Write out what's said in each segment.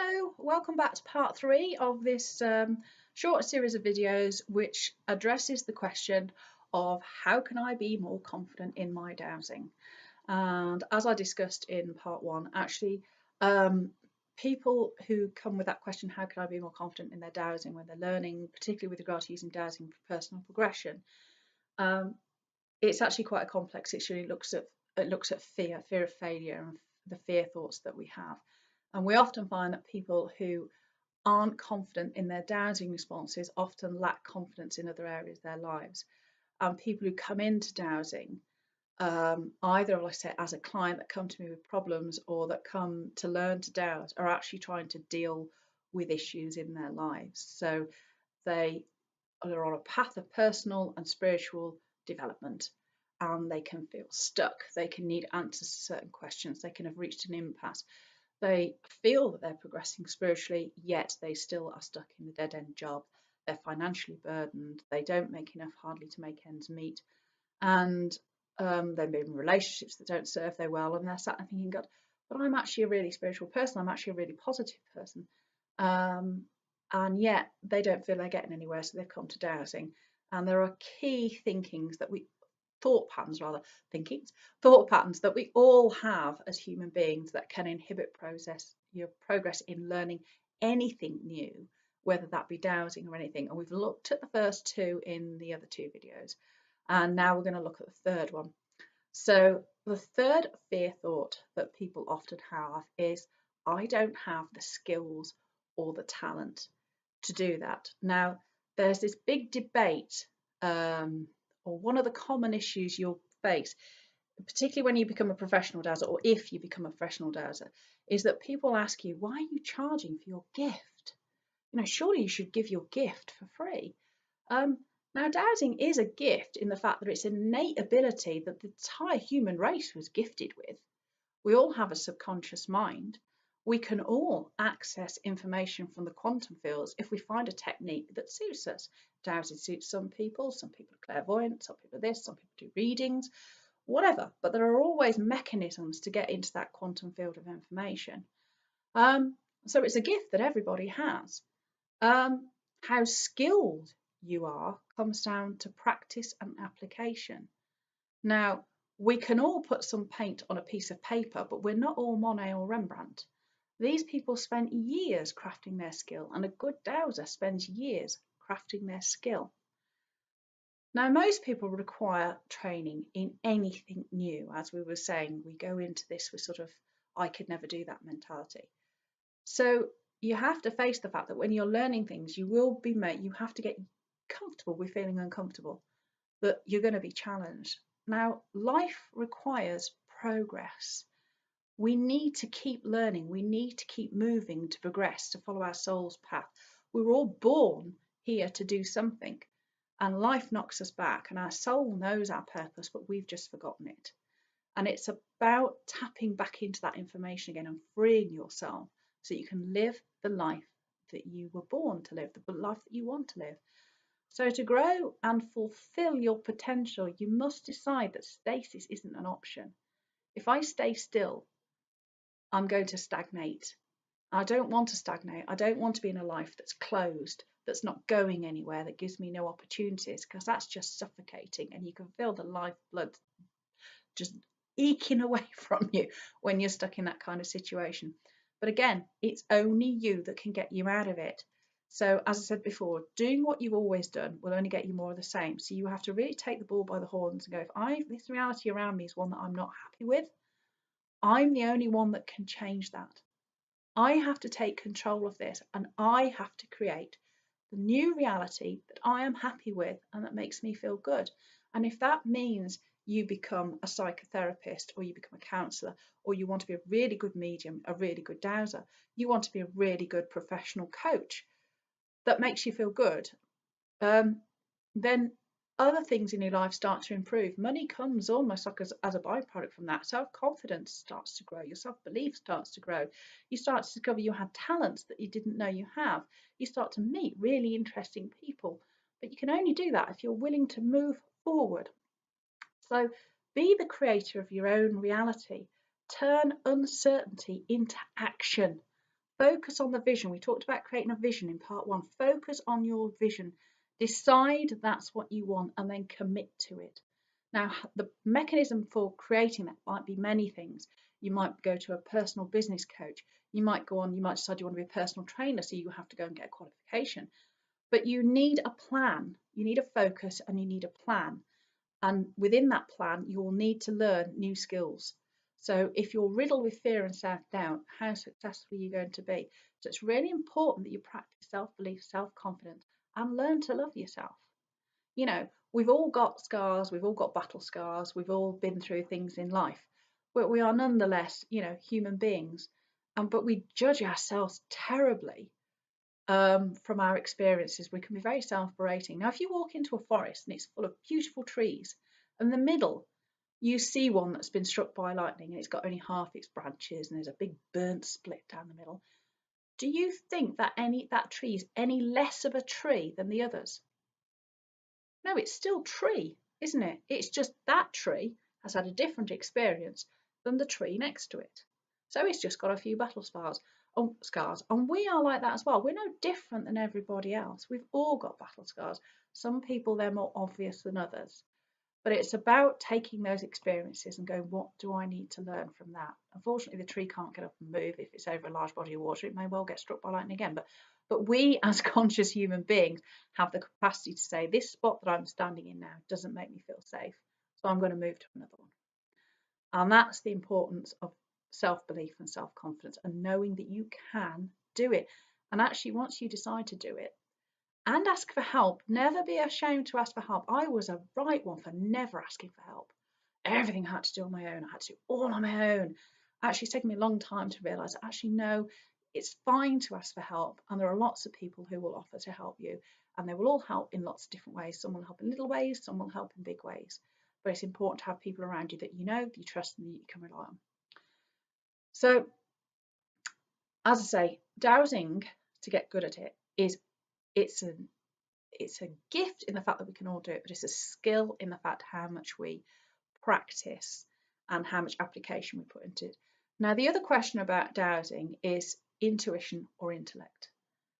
Hello, welcome back to part 3 of this short series of videos which addresses the question of how can I be more confident in my dowsing. And as I discussed in part 1, actually people who come with that question, how can I be more confident in their dowsing when they're learning, particularly with regard to using dowsing for personal progression, it's actually quite a complex issue. It looks at fear of failure and the fear thoughts that we have. And we often find that people who aren't confident in their dowsing responses often lack confidence in other areas of their lives. And people who come into dowsing, either, like I say, as a client that come to me with problems or that come to learn to dowse, are actually trying to deal with issues in their lives. So they are on a path of personal and spiritual development, and they can feel stuck. They can need answers to certain questions. They can have reached an impasse. They feel that they're progressing spiritually, yet they still are stuck in the dead-end job. They're financially burdened. They don't make enough hardly to make ends meet. And they're in relationships that don't serve them well. And they're sat there thinking, God, but I'm actually a really spiritual person. I'm actually a really positive person. And yet they don't feel they're getting anywhere. So they've come to dowsing. And there are key thought patterns that we all have as human beings that can inhibit your progress in learning anything new, whether that be dowsing or anything. And we've looked at the first two in the other two videos, and now we're going to look at the third one. So the third fear thought that people often have is, I don't have the skills or the talent to do that. Now there's this big debate, or one of the common issues you'll face, particularly when you become a professional dowser, or if you become a professional dowser, is that people ask you, why are you charging for your gift? Surely you should give your gift for free. Now, dowsing is a gift in the fact that it's an innate ability that the entire human race was gifted with. We all have a subconscious mind. We can all access information from the quantum fields if we find a technique that suits us. Dowsing suits some people are clairvoyant, some people are this, some people do readings, whatever. But there are always mechanisms to get into that quantum field of information. So it's a gift that everybody has. How skilled you are comes down to practice and application. Now, we can all put some paint on a piece of paper, but we're not all Monet or Rembrandt. These people spent years crafting their skill, and a good dowser spends years crafting their skill. Now, most people require training in anything new. As we were saying, we go into this with sort of, I could never do that mentality. So you have to face the fact that when you're learning things, you have to get comfortable with feeling uncomfortable, that you're going to be challenged. Now, life requires progress. We need to keep learning. We need to keep moving to progress, to follow our soul's path. We were all born here to do something, and life knocks us back, and our soul knows our purpose, but we've just forgotten it. And it's about tapping back into that information again and freeing yourself so you can live the life that you were born to live, the life that you want to live. So to grow and fulfill your potential, you must decide that stasis isn't an option. If I stay still, I'm going to stagnate. I don't want to stagnate. I don't want to be in a life that's closed, that's not going anywhere, that gives me no opportunities, because that's just suffocating, and you can feel the lifeblood just eking away from you when you're stuck in that kind of situation. But again, it's only you that can get you out of it. So as I said before, doing what you've always done will only get you more of the same. So you have to really take the bull by the horns and go, if this reality around me is one that I'm not happy with, I'm the only one that can change that. I have to take control of this, and I have to create the new reality that I am happy with and that makes me feel good. And if that means you become a psychotherapist, or you become a counsellor, or you want to be a really good medium, a really good dowser, you want to be a really good professional coach that makes you feel good, then other things in your life start to improve. Money comes almost like as a byproduct from that. Self-confidence starts to grow. Your self-belief starts to grow. You start to discover you had talents that you didn't know you have. You start to meet really interesting people. But you can only do that if you're willing to move forward. So be the creator of your own reality. Turn uncertainty into action. Focus on the vision. We talked about creating a vision in part 1. Focus on your vision. Decide that's what you want and then commit to it. Now, the mechanism for creating that might be many things. You might go to a personal business coach. You might decide you want to be a personal trainer, so you have to go and get a qualification. But you need a plan. You need a focus and you need a plan. And within that plan, you will need to learn new skills. So if you're riddled with fear and self-doubt, how successful are you going to be? So it's really important that you practice self-belief, self-confidence, and learn to love yourself. You know, we've all got scars, we've all got battle scars, we've all been through things in life, but we are nonetheless, human beings. But we judge ourselves terribly from our experiences. We can be very self-berating. Now, if you walk into a forest and it's full of beautiful trees, and in the middle you see one that's been struck by lightning and it's got only half its branches and there's a big burnt split down the middle, do you think that that tree is any less of a tree than the others? No, it's still tree, isn't it? It's just that tree has had a different experience than the tree next to it. So it's just got a few battle scars. And we are like that as well. We're no different than everybody else. We've all got battle scars. Some people, they're more obvious than others. But it's about taking those experiences and going, what do I need to learn from that? Unfortunately, the tree can't get up and move if it's over a large body of water. It may well get struck by lightning again. But we, as conscious human beings, have the capacity to say, this spot that I'm standing in now doesn't make me feel safe, so I'm going to move to another one. And that's the importance of self-belief and self-confidence, and knowing that you can do it. And actually, once you decide to do it, and ask for help. Never be ashamed to ask for help. I was a right one for never asking for help. Everything I had to do on my own. I had to do all on my own. Actually, it's taken me a long time to realise, actually, no, it's fine to ask for help. And there are lots of people who will offer to help you. And they will all help in lots of different ways. Some will help in little ways, some will help in big ways. But it's important to have people around you that you know, you trust, and that you can rely on. So, as I say, dowsing, to get good at it, it's a gift in the fact that we can all do it, but it's a skill in the fact how much we practice and how much application we put into it. Now, the other question about dowsing is intuition or intellect.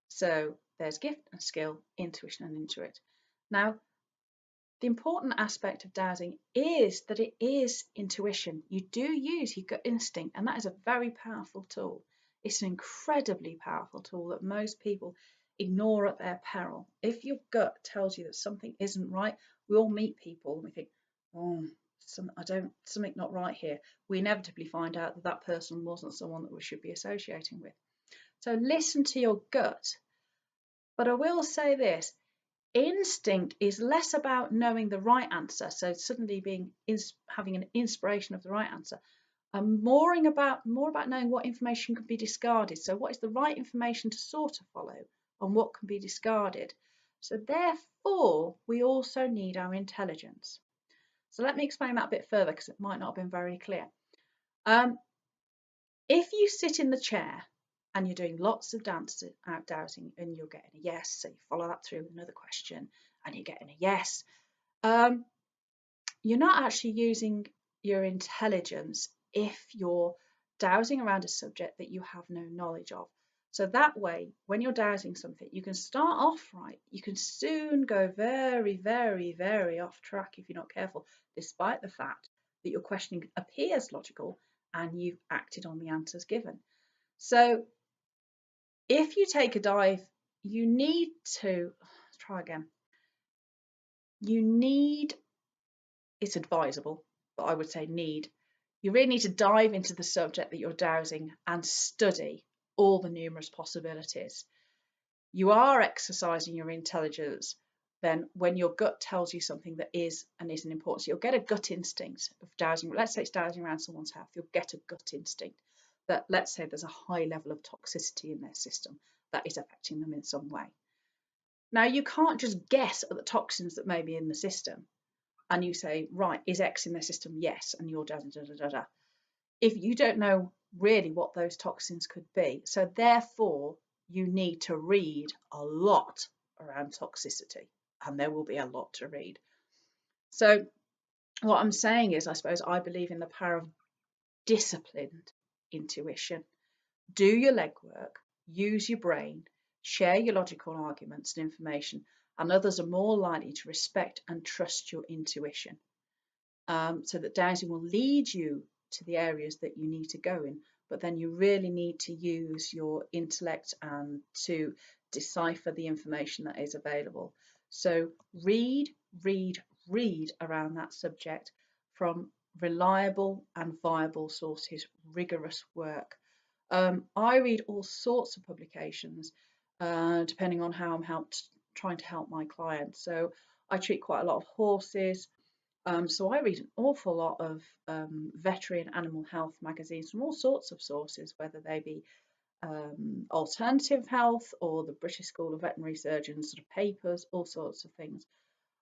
So there's gift and skill, intuition and intuit. Now, the important aspect of dowsing is that it is intuition. You do use your gut instinct, and that is a very powerful tool. It's an incredibly powerful tool that most people ignore at their peril. If your gut tells you that something isn't right, we all meet people and we think, oh, something not right here. We inevitably find out that that person wasn't someone that we should be associating with. So listen to your gut. But I will say this, instinct is less about knowing the right answer, so suddenly having an inspiration of the right answer, and more about knowing what information can be discarded. So what is the right information to sort of follow and what can be discarded. So therefore, we also need our intelligence. So let me explain that a bit further because it might not have been very clear. If you sit in the chair and you're doing lots of dowsing and you're getting a yes, so you follow that through with another question and you're getting a yes, you're not actually using your intelligence if you're dowsing around a subject that you have no knowledge of. So that way, when you're dowsing something, you can start off right. You can soon go very, very, very off track if you're not careful, despite the fact that your questioning appears logical and you've acted on the answers given. So if you take a dive, you need to, let's try again. It's advisable, but I would say you really need to dive into the subject that you're dowsing and study all the numerous possibilities. You are exercising your intelligence then when your gut tells you something that is and isn't important. So you'll get a gut instinct of dowsing. Let's say it's dowsing around someone's house. You'll get a gut instinct that, let's say there's a high level of toxicity in their system that is affecting them in some way. Now, you can't just guess at the toxins that may be in the system and you say, right, is X in their system? Yes, and you're da-da-da-da-da. If you don't know really what those toxins could be. So therefore, you need to read a lot around toxicity, and there will be a lot to read. So what I'm saying is, I suppose I believe in the power of disciplined intuition. Do your legwork, use your brain, share your logical arguments and information, and others are more likely to respect and trust your intuition. So that dowsing will lead you to the areas that you need to go in, but then you really need to use your intellect and to decipher the information that is available. So read, read, read around that subject from reliable and viable sources, rigorous work. I read all sorts of publications, depending on how I'm trying to help my clients. So I treat quite a lot of horses. So I read an awful lot of veterinary and animal health magazines from all sorts of sources, whether they be alternative health or the British School of Veterinary Surgeons sort of papers, all sorts of things.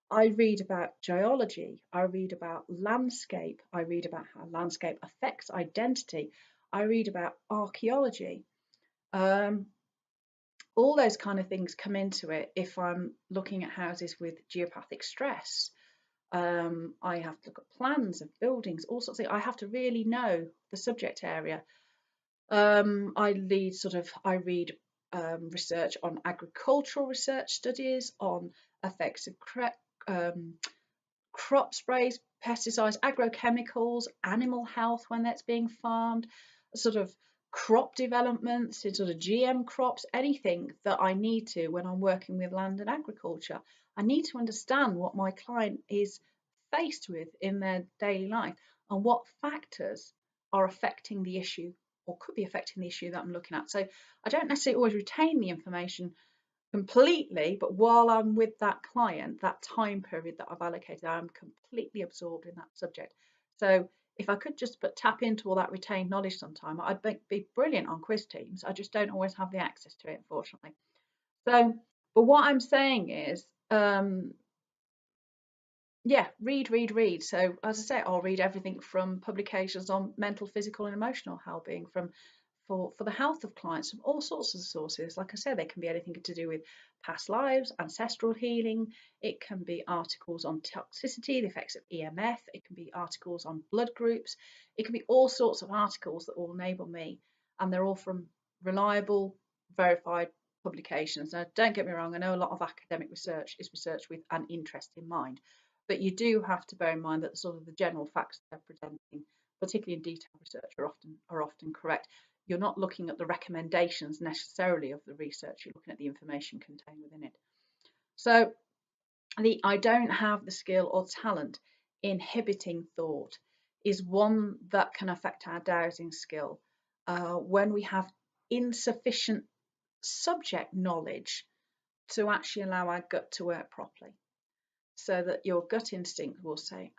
I read about geology, I read about landscape, I read about how landscape affects identity, I read about archaeology. All those kind of things come into it if I'm looking at houses with geopathic stress. I have to look at plans of buildings, all sorts of things. I have to really know the subject area. I read research on agricultural research studies, on effects of crop sprays, pesticides, agrochemicals, animal health when that's being farmed, sort of crop developments, sort of GM crops, anything that I need to when I'm working with land and agriculture. I need to understand what my client is faced with in their daily life and what factors are affecting the issue or could be affecting the issue that I'm looking at. So I don't necessarily always retain the information completely, but while I'm with that client, that time period that I've allocated, I'm completely absorbed in that subject. So if I could just tap into all that retained knowledge sometime, I'd be brilliant on quiz teams. I just don't always have the access to it, unfortunately. So, but what I'm saying is, yeah, read, read, read. So as I say, I'll read everything from publications on mental, physical, and emotional well-being, from for the health of clients from all sorts of sources. Like I said, they can be anything to do with past lives, ancestral healing. It can be articles on toxicity, the effects of EMF. It can be articles on blood groups. It can be all sorts of articles that will enable me, and they're all from reliable, verified publications. Now, don't get me wrong, I know a lot of academic research is research with an interest in mind, but you do have to bear in mind that sort of the general facts they're presenting, particularly in detailed research, are often correct. You're not looking at the recommendations necessarily of the research, you're looking at the information contained within it. So the I don't have the skill or talent inhibiting thought is one that can affect our dowsing skill when we have insufficient subject knowledge to actually allow our gut to work properly. So that your gut instinct will say,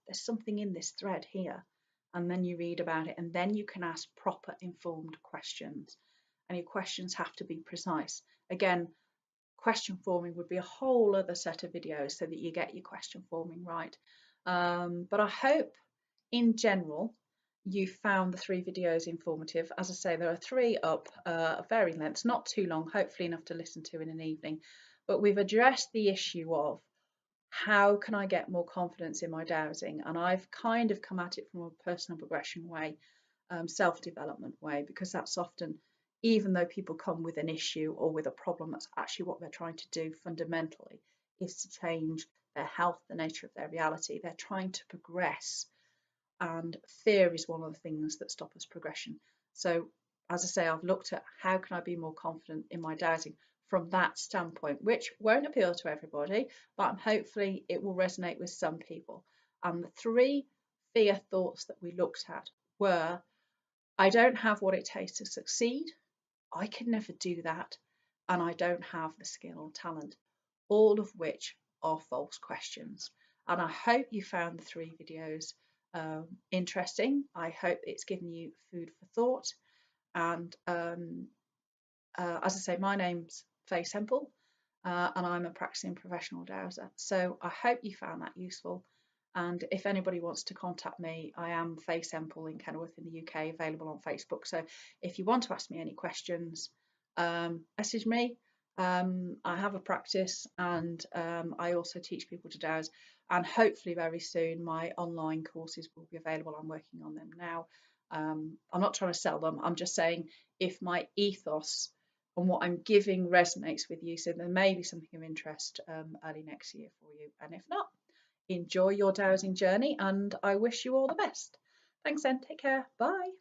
there's something in this thread here. And then you read about it, and then you can ask proper informed questions. And your questions have to be precise. Again, question forming would be a whole other set of videos so that you get your question forming right. But I hope in general you found the 3 videos informative. As I say, there are 3 up, of varying lengths, not too long, hopefully enough to listen to in an evening. But we've addressed the issue of how can I get more confidence in my dowsing? And I've kind of come at it from a personal progression way, self-development way, because that's often, even though people come with an issue or with a problem, that's actually what they're trying to do fundamentally, is to change their health, the nature of their reality. They're trying to progress, and fear is one of the things that stop us progression. So as I say, I've looked at how can I be more confident in my dowsing from that standpoint, which won't appeal to everybody, but hopefully it will resonate with some people. And the 3 fear thoughts that we looked at were, I don't have what it takes to succeed, I can never do that, and I don't have the skill or talent, all of which are false questions. And I hope you found the 3 videos interesting. I hope it's given you food for thought. And as I say, my name's Fay Semple, and I'm a practicing professional dowser. So I hope you found that useful. And if anybody wants to contact me, I am Fay Semple in Kenilworth in the UK, available on Facebook. So if you want to ask me any questions, message me. I have a practice, and I also teach people to dowse. And hopefully very soon my online courses will be available. I'm working on them now. I'm not trying to sell them. I'm just saying, if my ethos and what I'm giving resonates with you. So there may be something of interest early next year for you. And if not, enjoy your dowsing journey, and I wish you all the best. Thanks then. Take care. Bye.